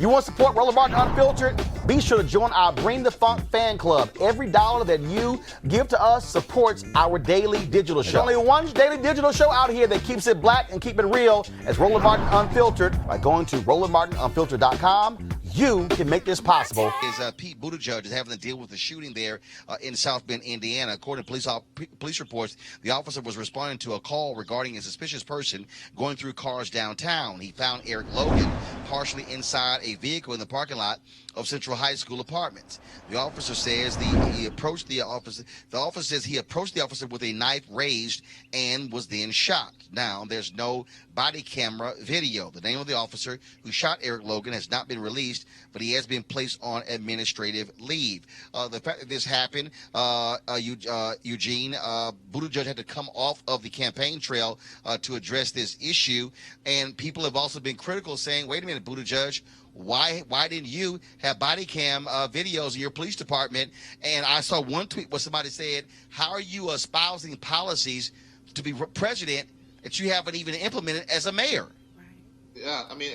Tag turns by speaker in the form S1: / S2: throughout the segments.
S1: You want to support Roland Martin Unfiltered? Be sure to join our Bring the Funk fan club. Every dollar that you give to us supports our daily digital show. There's only one daily digital show out here that keeps it black and keep it real as Roland Martin Unfiltered. By going to RolandMartinUnfiltered.com, you can make this possible.
S2: Pete Buttigieg is having to deal with the shooting there in South Bend, Indiana. According to police reports, the officer was responding to a call regarding a suspicious person going through cars downtown. He found Eric Logan partially inside a vehicle in the parking lot of Central High School apartments. The officer says he approached the officer. The officer says he approached the officer with a knife raised and was then shot. Now, there's no body camera video. The name of the officer who shot Eric Logan has not been released, but he has been placed on administrative leave. The fact that this happened, Eugene, Buttigieg had to come off of the campaign trail to address this issue, and people have also been critical, saying, wait a minute, Buttigieg, why didn't you have body cam videos in your police department? And I saw one tweet where somebody said, how are you espousing policies to be president that you haven't even implemented as a mayor?
S3: Yeah, I mean,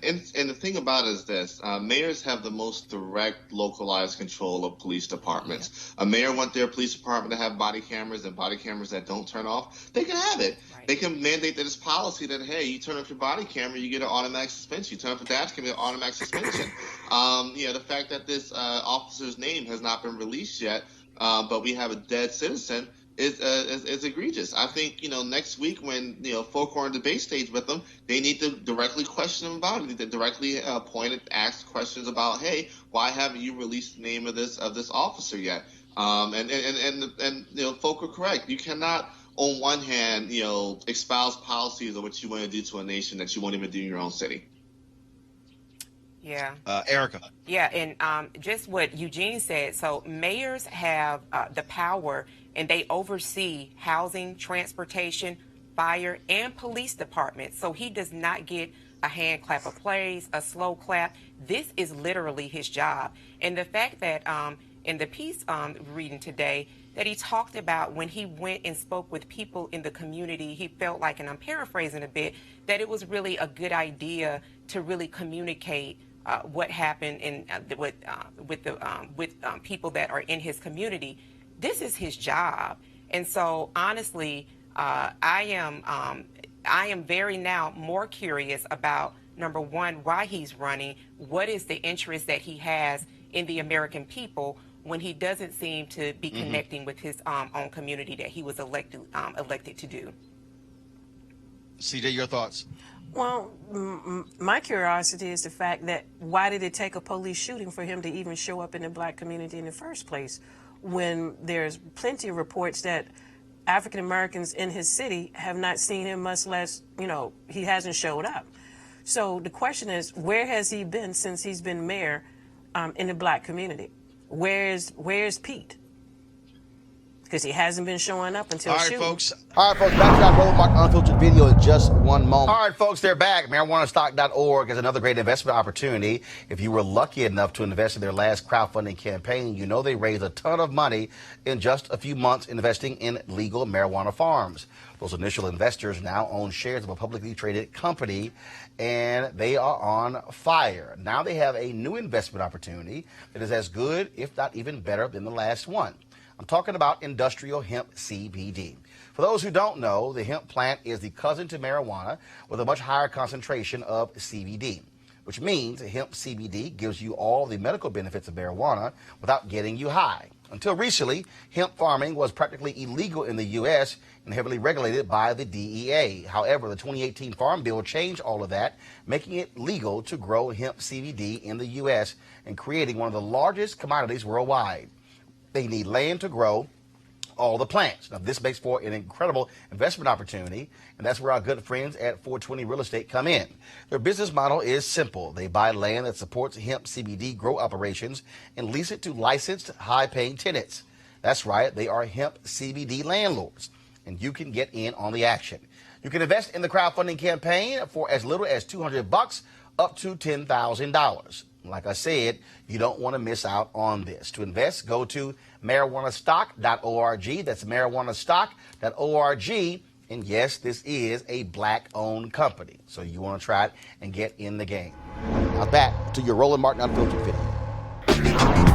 S3: and the thing about it is this. Mayors have the most direct, localized control of police departments. Yeah. A mayor wants their police department to have body cameras and body cameras that don't turn off. They can have it. Right. They can mandate that it's policy that, hey, you turn off your body camera, you get an automatic suspension. You turn off your dash cam, you get an automatic suspension. The fact that this officer's name has not been released yet, but we have a dead citizen, is egregious. I think, next week when, Folklore on debate stage with them, they need to directly question them about it. They need to directly point and ask questions about, hey, why haven't you released the name of this officer yet? Folk are correct. You cannot, on one hand, espouse policies of what you want to do to a nation that you won't even do in your own city.
S4: Yeah.
S2: Erica.
S4: Yeah, and just what Eugene said. So mayors have the power, and they oversee housing, transportation, fire, and police departments. So he does not get a hand clap of praise, a slow clap. This is literally his job. And the fact that in the piece reading today, that he talked about when he went and spoke with people in the community, he felt like, and I'm paraphrasing a bit, that it was really a good idea to really communicate what happened with people that are in his community. This is his job, and so honestly, I am very now more curious about, number one, why he's running. What is the interest that he has in the American people when he doesn't seem to be connecting with his own community that he was elected to do?
S2: CJ, your thoughts?
S5: Well, my curiosity is the fact that why did it take a police shooting for him to even show up in the black community in the first place, when there's plenty of reports that African Americans in his city have not seen him, much less, he hasn't showed up. So the question is, where has he been since he's been mayor in the black community? Where's Pete? Because he hasn't been showing up until shooting.
S1: All right, folks, back to that Roland Martin Unfiltered video in just one moment. All right, folks, they're back. MarijuanaStock.org is another great investment opportunity. If you were lucky enough to invest in their last crowdfunding campaign, you know they raised a ton of money in just a few months investing in legal marijuana farms. Those initial investors now own shares of a publicly traded company, and they are on fire. Now they have a new investment opportunity that is as good, if not even better, than the last one. I'm talking about industrial hemp CBD. For those who don't know, the hemp plant is the cousin to marijuana with a much higher concentration of CBD, which means hemp CBD gives you all the medical benefits of marijuana without getting you high. Until recently, hemp farming was practically illegal in the U.S. and heavily regulated by the DEA. However, the 2018 Farm Bill changed all of that, making it legal to grow hemp CBD in the U.S. and creating one of the largest commodities worldwide. They need land to grow all the plants. Now, this makes for an incredible investment opportunity, and that's where our good friends at 420 Real Estate come in. Their business model is simple. They buy land that supports hemp CBD grow operations and lease it to licensed, high-paying tenants. That's right, they are hemp CBD landlords, and you can get in on the action. You can invest in the crowdfunding campaign for as little as $200 up to $10,000. Like I said, you don't want to miss out on this. To invest, go to marijuanastock.org. That's marijuanastock.org. And yes, this is a black-owned company, so you want to try it and get in the game. Now back to your Roland Martin Unfiltered video.